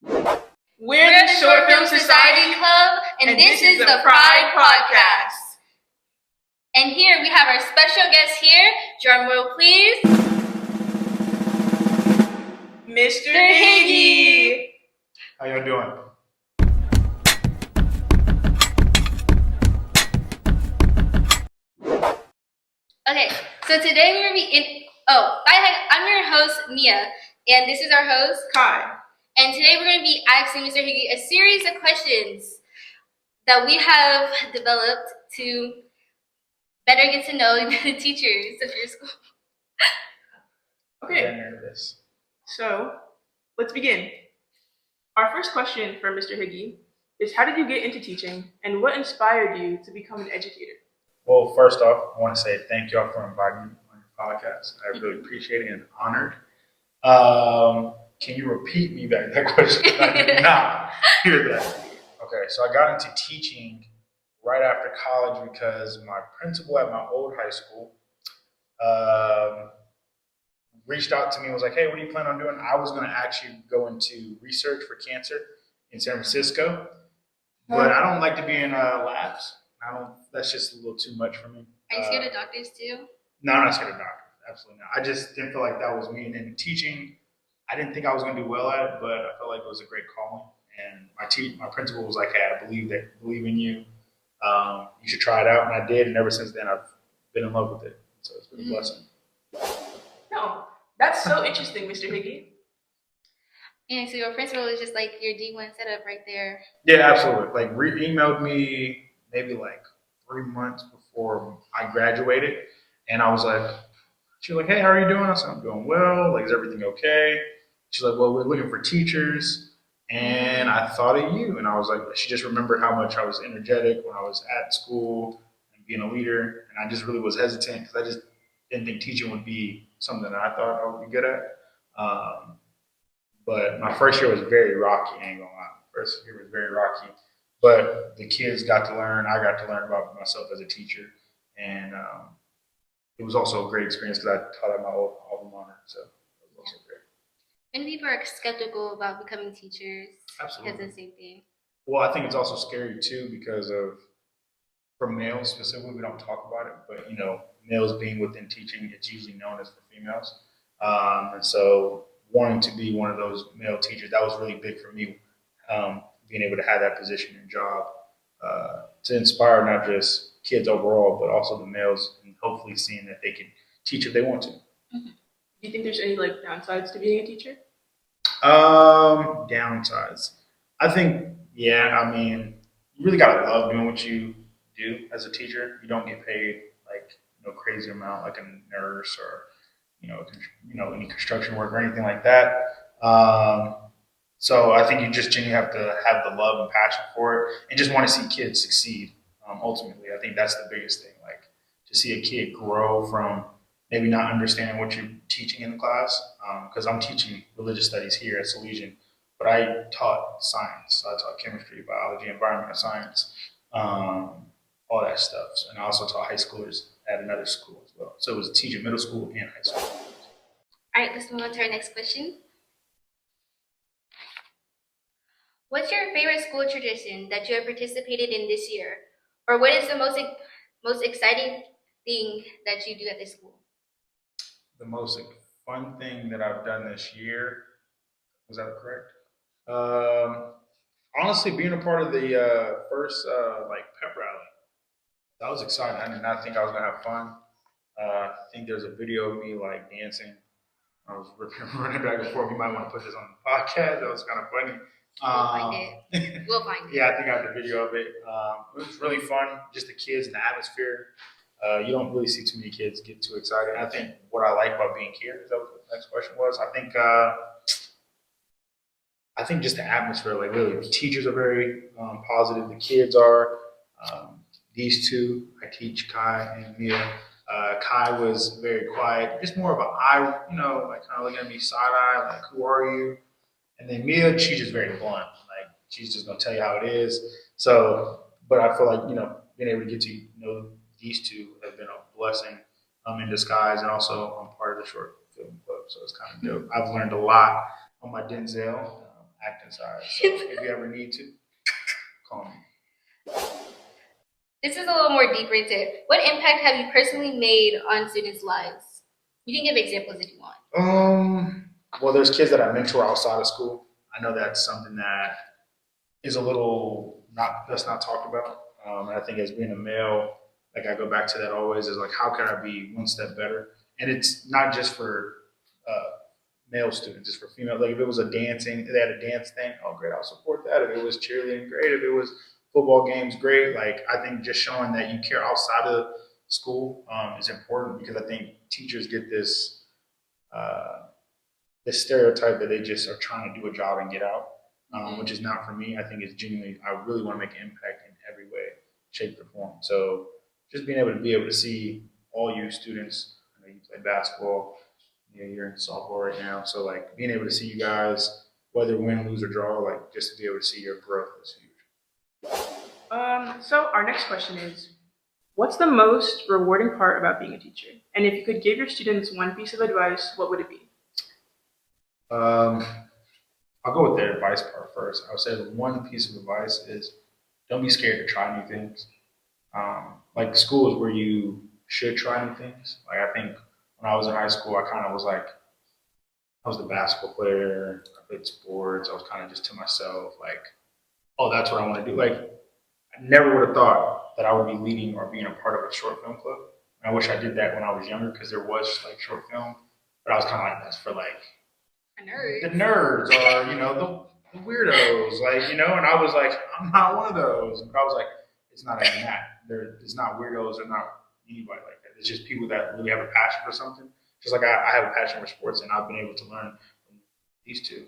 We're the Short Film Society Club, and this is the Pride Podcast. And here we have our special guest here. Drum roll, please. Mr. Higgy. How y'all doing? Okay, so today we're going to be in... I'm your host, Meah, and this is our host, Kai. And today we're going to be asking Mr. Higgy a series of questions that we have developed to better get to know the teachers of your school. Okay, so let's begin. Our first question for Mr. Higgy is, how did you get into teaching, and what inspired you to become an educator? Well, first off, I want to say thank y'all for inviting me on your podcast. I really appreciate it and honored. Can you repeat me back that question? I did not hear that. Okay, so I got into teaching right after college because my principal at my old high school reached out to me and was like, hey, what do you plan on doing? I was going to actually go into research for cancer in San Francisco, but I don't like to be in labs. That's just a little too much for me. Are you scared of doctors too? No, I'm not scared of doctors. Absolutely not. I just didn't feel like that was me. And in teaching, I didn't think I was going to do well at it, but I felt like it was a great calling. And my principal was like, hey, I believe in you. You should try it out. And I did. And ever since then, I've been in love with it. So it's been a blessing. No, that's so interesting, Mr. Higgy. And so your principal is just like your D1 setup right there. Yeah, absolutely. Like emailed me maybe like 3 months before I graduated. And I was like, she was like, hey, how are you doing? I said, I'm doing well. Like, is everything okay? She's like, well, we're looking for teachers. And I thought of you. And I was like, she just remembered how much I was energetic when I was at school and being a leader. And I just really was hesitant because I just didn't think teaching would be something that I thought I would be good at. But my first year was very rocky, I ain't gonna lie. First year was very rocky. But the kids got to learn. I got to learn about myself as a teacher. And it was also a great experience because I taught at my old alma mater. So it was also great. Many people are skeptical about becoming teachers. Absolutely. Because of the same thing. Well, I think it's also scary too because for males specifically, we don't talk about it, but males being within teaching, it's usually known as for females. And so wanting to be one of those male teachers, that was really big for me, being able to have that position and job to inspire not just kids overall, but also the males, and hopefully seeing that they can teach if they want to. Mm-hmm. Do you think there's any downsides to being a teacher? Downsides. I think, yeah, I mean, you really gotta love doing what you do as a teacher. You don't get paid like crazy amount like a nurse or any construction work or anything like that. So I think you just genuinely have to have the love and passion for it, and just want to see kids succeed. Ultimately, I think that's the biggest thing. Like to see a kid grow from maybe not understanding what you're teaching in the class. Because I'm teaching religious studies here at Salesian, but I taught science. So I taught chemistry, biology, environmental science, all that stuff. And I also taught high schoolers at another school as well. So it was teaching middle school and high school. All right, let's move on to our next question. What's your favorite school tradition that you have participated in this year? Or what is the most exciting thing that you do at this school? The most fun thing that I've done this year, was that correct? Honestly, being a part of the first pep rally, that was exciting. I did not think I was gonna have fun. I think there's a video of me dancing. I was running back and forth. You might want to put this on the podcast. That was kind of funny. We'll find it. We'll find it. Yeah, I think I have the video of it. It was really fun, just the kids and the atmosphere. You don't really see too many kids get too excited. I think what I like about being here, is that what the next question was? I think just the atmosphere, really, the teachers are very positive. The kids are. These two, I teach Kai and Meah. Kai was very quiet, just more of an eye, kind of looking at me side-eye, like, who are you? And then Meah, she's just very blunt. She's just going to tell you how it is. So, but I feel like, being able to get to know these two has been a blessing in disguise. And also I'm part of the short film club. So it's kind of dope. I've learned a lot on my Denzel acting admin side. So if you ever need to, call me. This is a little more deeper into it. What impact have you personally made on students' lives? You can give examples if you want. Well, there's kids that I mentor outside of school. I know that's something that is a little that's not talked about. And I think as being a male, like I go back to that always is like, how can I be one step better? And it's not just for male students, it's for female. Like if it was they had a dance thing, oh great, I'll support that. If it was cheerleading, great. If it was football games, great. Like I think just showing that you care outside of school is important because I think teachers get this stereotype that they just are trying to do a job and get out, which is not for me. I think it's genuinely, I really want to make an impact in every way, shape, or form. So just being able to see all you students, I know you play basketball, you're in softball right now. So like being able to see you guys, whether win, lose, or draw, like just to be able to see your growth is huge. So our next question is, what's the most rewarding part about being a teacher? And if you could give your students one piece of advice, what would it be? I'll go with the advice part first. I would say the one piece of advice is don't be scared to try new things. Like school is where you should try new things. Like I think when I was in high school, I kind of was like, I was the basketball player. I played sports. I was kind of just to myself, like, oh, that's what I want to do. Like, I never would have thought that I would be leading or being a part of a short film club. And I wish I did that when I was younger because there was like short film, but I was kind of like, that's for like the nerds or the weirdos, like and I was like, I'm not one of those. But I was like, it's not even that. It's not weirdos or not anybody like that. It's just people that really have a passion for something. Just like I have a passion for sports, and I've been able to learn from these two,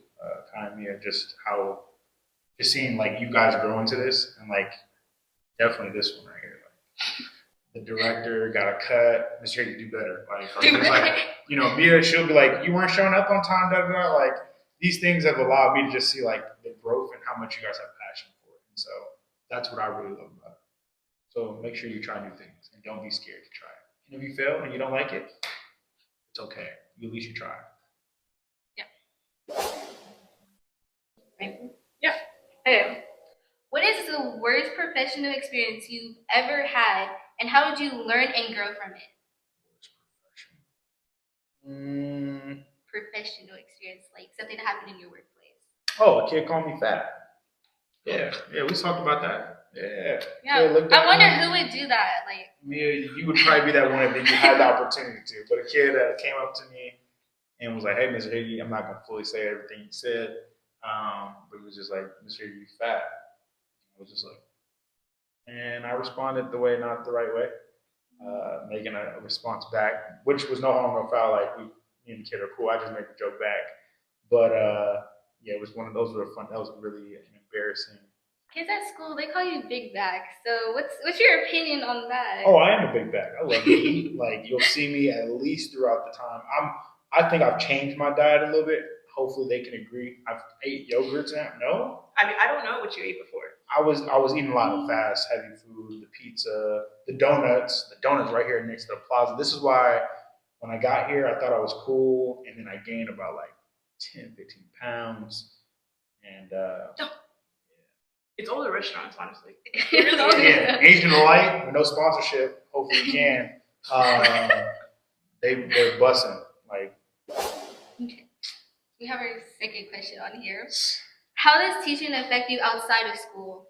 Kai and Meah, just seeing like you guys grow into this, and like definitely this one right here. Like, the director got a cut. Mr. Higgy, do better. Like, Meah, she'll be like, you weren't showing up on time. Da, da, da. Like these things have allowed me to just see like the growth and how much you guys have passion for it. And so that's what I really love about it. So make sure you try new things and don't be scared to try it. And if you fail and you don't like it, it's okay. At least you try. Yeah. Right. Yeah. Okay. What is the worst professional experience you've ever had, and how did you learn and grow from it? Professional experience, like something that happened in your workplace. Oh, a kid called me fat. Yeah, we talked about that. Yeah. I wonder who would do that. Like, Meah, you would probably be that one if you had the opportunity to. But a kid that came up to me and was like, "Hey, Mr. Higgy, I'm not gonna fully say everything you said, but he was just like, Mr. Higgy, you fat." I was just like, and I responded not the right way, making a response back, which was no harm, no foul. Like me and the kid are cool. I just made the joke back, but it was one of those were fun. That was really an embarrassing. Kids at school, they call you Big Back. So what's your opinion on that? Oh, I am a big bag. I love to eat. Like you'll see me at least throughout the time. I think I've changed my diet a little bit. Hopefully they can agree. I've ate yogurts now. No, I mean I don't know what you ate before. I was eating a lot of fast, heavy food, the pizza, the donuts. The donuts right here next to the plaza. This is why when I got here, I thought I was cool, and then I gained about like 10, 15 pounds. And it's all the restaurants, honestly. yeah, Asian Delight with no sponsorship. Hopefully we can. They're bussing. Like, okay. We have our second question on here. How does teaching affect you outside of school?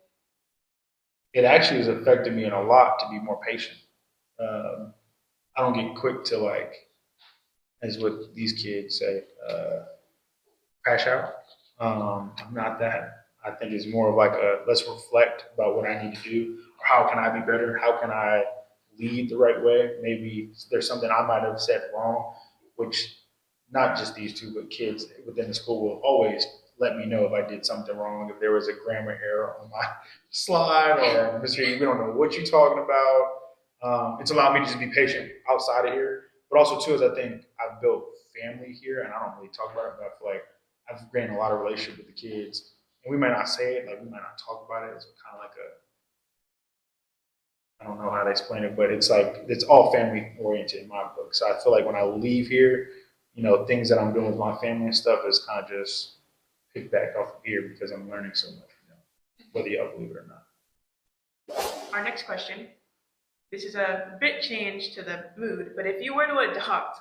It actually has affected me in a lot to be more patient. I don't get quick to like, as what these kids say, crash out. I'm not that. I think it's more of like let's reflect about what I need to do, or how can I be better? How can I lead the right way? Maybe there's something I might have said wrong, which not just these two, but kids within the school will always let me know if I did something wrong, if there was a grammar error on my slide, or Mr. we don't know what you're talking about. It's allowed me to just be patient outside of here. But also, too, is I think I've built family here, and I don't really talk about it, but I feel like I've gained a lot of relationship with the kids. And we might not say it, like we might not talk about it. It's kind of like I don't know how to explain it, but it's like it's all family oriented in my book. So I feel like when I leave here, things that I'm doing with my family and stuff is kind of just pick back off of here because I'm learning so much, whether y'all believe it or not. Our next question. This is a bit change to the mood, but if you were to adopt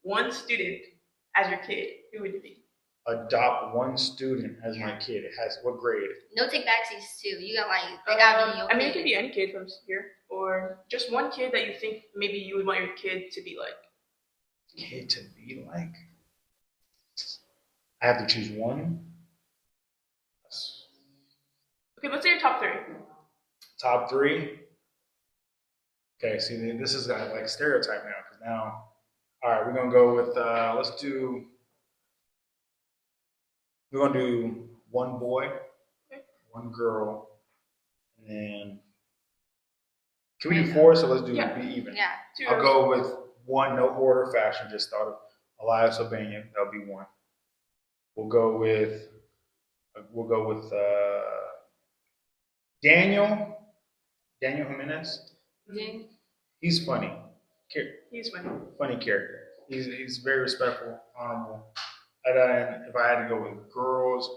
one student as your kid, who would it be? Adopt one student as my kid. It has what grade? No take backsies too. You got they gotta be your I mean, it kid. could be any kid from here, or just one kid that you think maybe you would want your kid to be like. Kid to be like? I have to choose one. Okay, let's say your top three. Top three. Okay, see, this is like stereotype now because now, all right, we're gonna go with we're gonna do one boy, one girl, and then can we do four? So let's do be even. Yeah. I'll go with one, no order fashion. Just thought of Elias Albanian. That'll be one. We'll go with Daniel Jimenez. Mm-hmm. He's funny. He's funny. Funny character. He's very respectful, honorable. And then if I had to go with girls,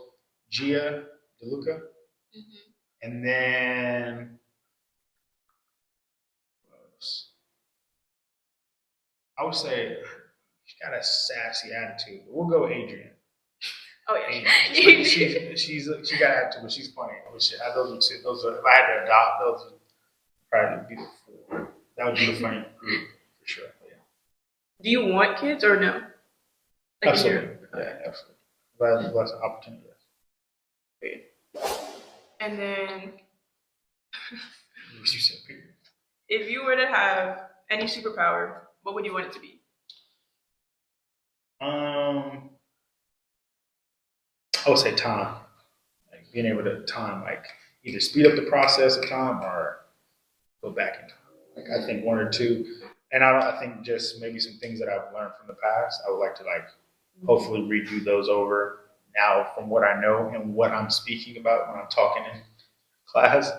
Gia DeLuca, and then I would say she got a sassy attitude. We'll go Adrian. Oh yeah. Adrian. She got attitude, but she's funny. Those are two. If I had to adopt, those would probably be the four. That would be the funny group for sure. Yeah. Do you want kids or no? Like Absolutely. Yeah, absolutely. Less opportunity. Okay. And then, You said period. if you were to have any superpower, what would you want it to be? I would say time. Like being able to time, like either speed up the process of time or go back in time. Like I think one or two, and I think just maybe some things that I've learned from the past. I would like to hopefully redo those over now from what I know and what I'm speaking about when I'm talking in class.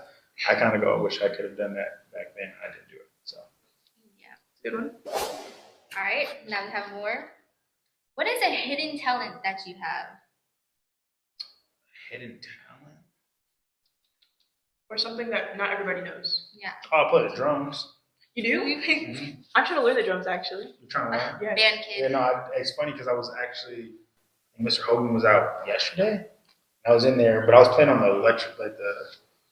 I kind of go, I wish I could have done that back then. I didn't do it. So Yeah. Good one. All right. Now we have more. What is a hidden talent that you have? hidden talent. Or something that not everybody knows. Yeah. Oh, I play the drums. You do? Mm-hmm. I'm trying to learn the drums actually. You're trying to learn? Yes. Band kid. Yeah, no, it's funny because I was actually, Mr. Hogan was out yesterday. I was in there, but I was playing on the electric,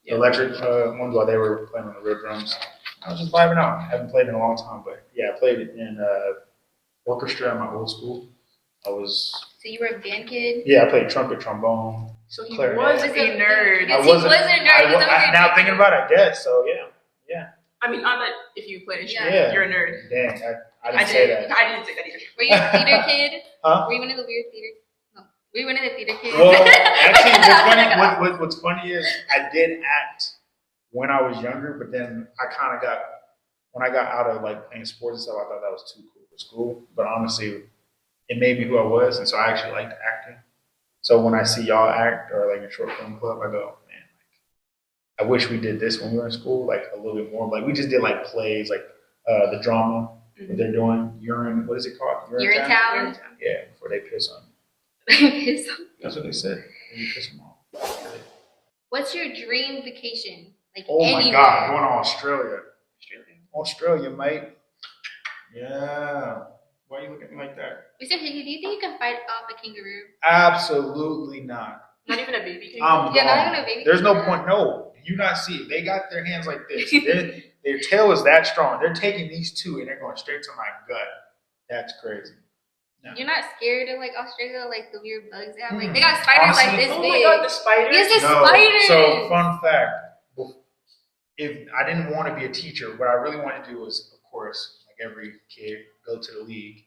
electric ones while they were playing on the real drums. I was just vibing out. I haven't played in a long time, but yeah, I played it in orchestra at my old school. So you were a band kid? Yeah, I played trumpet, trombone. So he clarinet. was a nerd. Yes, he was a nerd. Now thinking about it, I guess, so yeah. I mean, not that if you play an instrument, you're a nerd. Dang, I didn't say that. I didn't say that either. Were you a theater kid? Huh? Were you one of the weird theater? No. Were you one of the theater kids? Well, actually, what's funny is I did act when I was younger, but then I kind of when I got out of playing sports and stuff, I thought that was too cool for school. But honestly, it made me who I was, and so I actually liked acting. So when I see y'all act or in short film club, I go, man, I wish we did this when we were in school, a little bit more. We just did plays, the drama that they're doing. Urine, what is it called? Urinetown. Yeah, before they piss on you. That's what they said. You piss them off. What's your dream vacation? Oh anywhere. my God, going to Australia. Australia, mate. Yeah. Why are you looking at me like that? Mr. Higgy, do you think you can fight off a kangaroo? Absolutely not. Not even a baby kangaroo? I'm Yeah, gone. not even a baby There's no kangaroo. point. No, you not see it. They got their hands like this. Their tail is that strong. They're taking these two and they're going straight to my gut. That's crazy. No. You're not scared of Australia, the weird bugs they have? They got spiders Honestly, this Oh big. my god, the spiders? Yes, the No. spiders. So fun fact. If I didn't want to be a teacher, what I really wanted to do was, of course, like every kid, go to the league.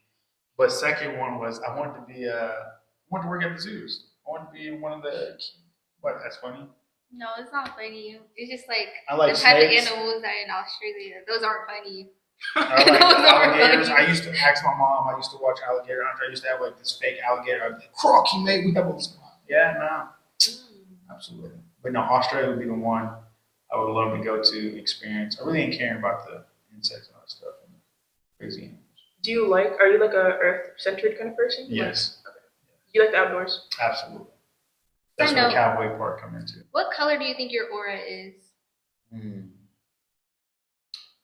But second one was I wanted to work at the zoos. I wanted to be in one of the. What? That's funny. No, it's not funny. It's just I like the type snakes. of animals that are in Australia. Those aren't funny. I like Those aren't alligators. funny. I used to ask my mom. I used to watch Alligator Hunter. I used to have this fake alligator. I'd be like, Crocky, mate, we have all this. Yeah, no, absolutely. But no, Australia would be the one I would love to go to experience. I really ain't caring about the insects and all that stuff and crazy animals. Are you a earth-centered kind of person? Yes. Do you like the outdoors? Absolutely. That's I where the know. cowboy part come into. What color do you think your aura is?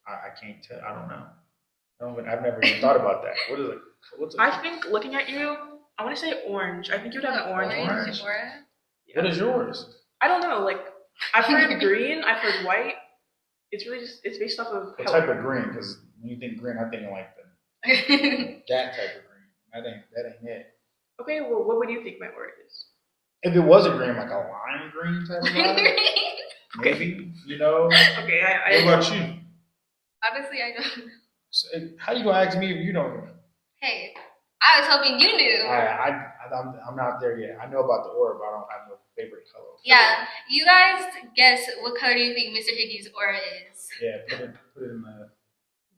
I can't tell. I don't know. I've never even thought about that. What is it? What's it? I think looking at you, I want to say orange. I think you'd have an orange. Orange? aura? What is yours? I don't know. Like I've heard green. I've heard white. It's really just it's based off of What type of green? Because when you think green, I'm thinking like that type of green. That ain't it. Okay, well, what would you think my aura is? If it was a green, like a lime green type of vibe, maybe, you know. Okay, What about you? Honestly, I don't. So, how you gonna ask me if you don't know? Hey, I was hoping you knew. I'm not there yet. I know about the aura, but I don't have no favorite color. Yeah, you guys guess what color do you think Mr. Higgy's aura is? Yeah, put it in the.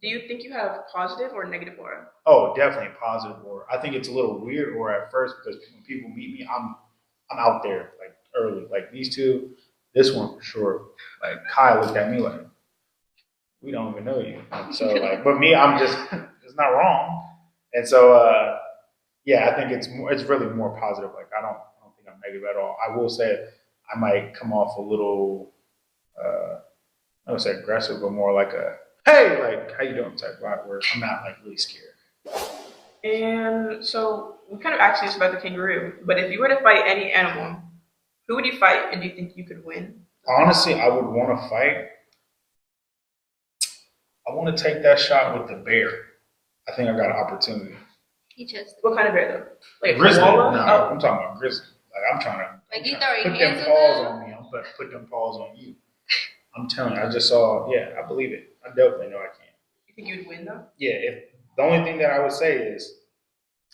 Do you think you have positive or negative aura? Oh, definitely positive aura. I think it's a little weird aura at first because when people meet me, I'm out there like early. Like these two, this one for sure. Like Kai looked at me like, we don't even know you. So like, but me, I'm just it's not wrong. And so yeah, I think it's really more positive. Like I don't think I'm negative at all. I will say I might come off a little I would say aggressive, but more like a hey, like how you doing type vibe where I'm not like really scared. And so we kind of asked you this about the kangaroo, but if you were to fight any animal, who would you fight, and do you think you could win? Honestly, I would want to fight. I want to take that shot with the bear. I think I got an opportunity. He just What kind of bear though? Like a Grizzly? koala? No, Oh, I'm talking about grizzly. Like I'm trying to like you throw your put them hands paws on them. on me. I'm put them paws on you. I'm telling you, I just saw. Yeah, I believe it. I definitely know I can. you think you would win though? Yeah. If the only thing that I would say is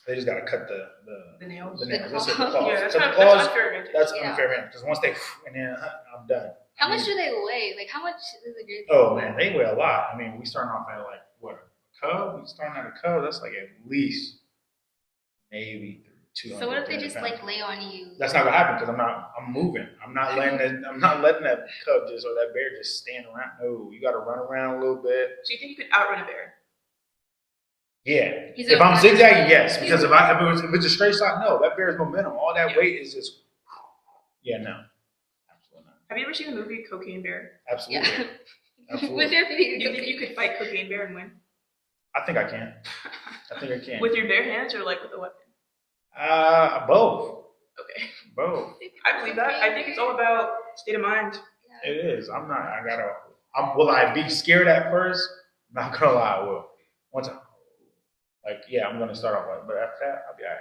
they just got to cut The nails? the nails. The That's it. The claws. claws. Yeah, that's, Cut kind the of, that's claws. unfair advantage. That's Yeah. unfair, man. Because once they and then I'm done. How much do they weigh? Like how much is a grizzly? Oh man, they weigh a lot. I mean, we starting off at like what a cub. We starting at a cub. That's like at least maybe 200. So what if they just like lay on you? That's not gonna happen because I'm moving. I'm not letting that cub just or that bear just stand around. No, you got to run around a little bit. So you think you could outrun a bear? Yeah. He's If a I'm runner. zigzagging, yes. Because if it's a straight shot, no. That bear's momentum. All that weight is just. Yeah, no. Absolutely not. Have you ever seen the movie Cocaine Bear? Absolutely. Yeah. Absolutely. With your feet. Do you think you could fight Cocaine Bear and win? I think I can. I think I can. With your bare hands or like with a weapon? Both. Okay. Both. I believe that. I think it's all about state of mind. It is. I'm not. Will I be scared at first? I'm not gonna lie. I will. Once yeah, I'm gonna start off like, but after that, I'll be alright.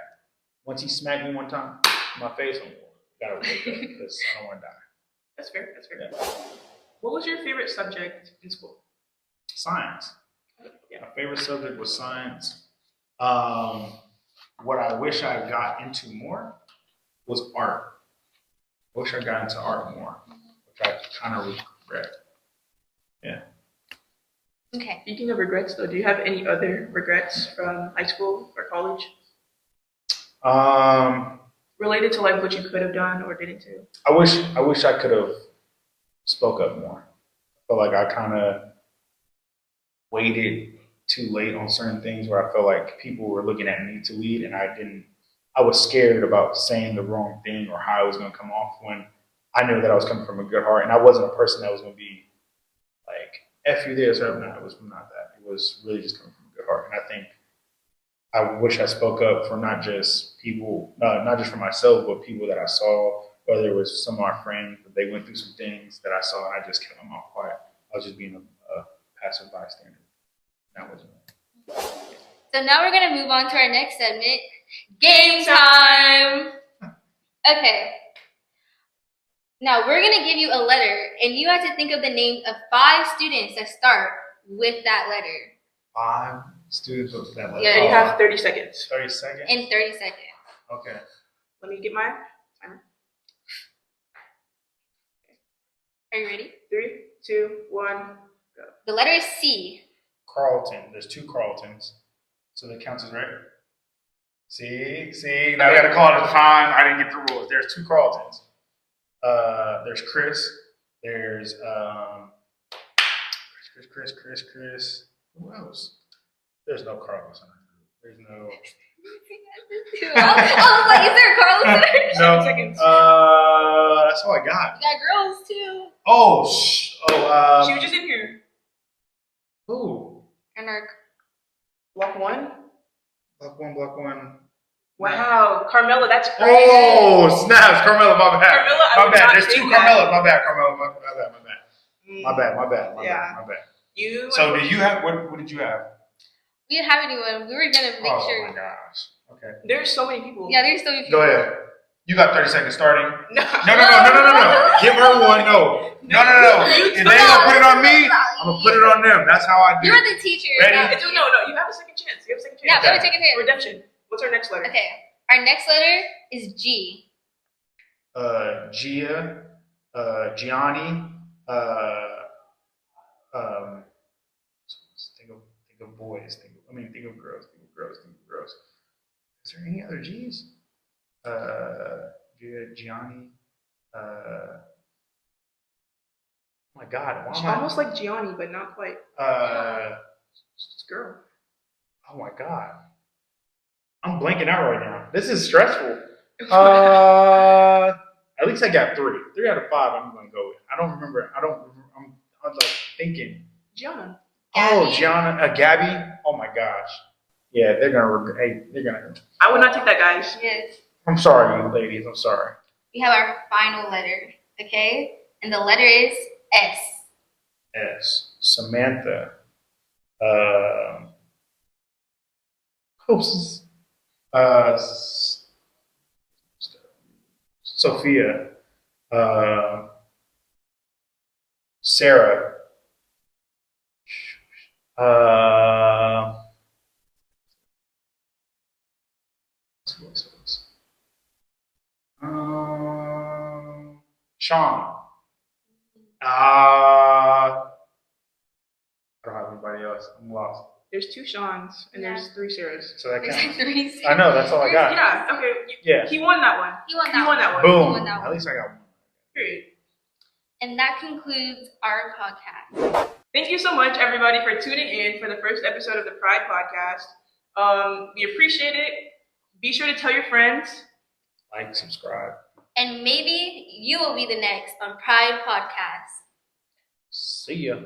Once he smacked me one time, in my face, I'm gotta wake up because I don't want to die. That's fair. That's fair. Yeah. What was your favorite subject in school? Science. Yeah. My favorite subject was science. What I wish I got into more was art. I wish I got into art more, which I kind of regret. Yeah. Okay. Speaking of regrets, though, do you have any other regrets from high school or college related to like what you could have done or didn't do? I wish I could have spoke up more. I feel like I kind of waited too late on certain things where I felt like people were looking at me to lead, and I was scared about saying the wrong thing or how it was going to come off when I knew that I was coming from a good heart, and I wasn't a person that was going to be like F you this or no, it was not that. It was really just coming from a good heart, and I think I wish I spoke up for not just people, not just for myself, but people that I saw, whether it was some of my friends, but they went through some things that I saw, and I just kept my mouth quiet. I was just being a passive bystander. That wasn't it. So now we're gonna move on to our next segment, game time. Okay. Now we're gonna give you a letter, and you have to think of the names of 5 students that start with that letter. 5 students with that letter. Yeah, you have 30 seconds. 30 seconds? In 30 seconds. Okay. Let me get my timer. Are you ready? 3, 2, 1, go. The letter is C. Carlton. There's 2 Carltons. So that counts as right? See? Now we gotta call it a time. I didn't get the rules. There's 2 Carltons. There's Chris. There's Chris. Who else? There's no Carlos in our group. There's no Oh, wait, is there a Carlos there? No. 7 seconds. That's all I got. We got girls too. Oh, She was just in here. Who? And our Block 1. Block one. Wow, Carmela, that's crazy. Oh, snaps. Carmela, my bad. Carmela, I My would bad. not There's take two that. Carmela. My bad, Carmela. My bad. Yeah. My bad. You. So, did you have, what did you have? we didn't have anyone. We were gonna make Oh, sure. my gosh. Okay. There's so many people. Yeah, there's so many Go people. ahead. You got 30 seconds starting. No. No. Give her one. No. You If they gonna put it on me, I'm gonna put it on them. That's how I do. You're the teacher. Ready? not No, me. no, you have a second chance. You have a second chance. Yeah, Okay. we're taking it. Redemption. What's our next letter? Okay. Our next letter is G. Gia, Gianni, think of boys. Think of girls. Think of girls. Is there any other G's? Gia, Gianni. Oh my God, why am I? Almost like Gianni, but not quite. It's a girl. Oh my God, I'm blanking out right now. This is stressful. At least I got 3. 3 out of 5. I'm gonna go with. I don't remember. I'm like thinking. Gianna. Oh, Gianna, Gabby. Oh my gosh. Yeah, they're gonna. Hey, they're gonna. I would not take that, guys. Yes. I'm sorry, you ladies. I'm sorry. We have our final letter. Okay, and the letter is S. S. Samantha. Who's Sophia. Sarah. Sean. I don't have anybody else. I'm lost. There's 2 Seans and there's 3 Sarahs. So that There's counts. like 3. I know, that's all I got. Yeah, okay. Yeah. He won that one. He won He won that one. Boom. won that one. At least I got one. Period. And that concludes our podcast. Thank you so much, everybody, for tuning in for the first episode of the Pride Podcast. We appreciate it. Be sure to tell your friends. Like, subscribe. And maybe you will be the next on Pride Podcast. See ya.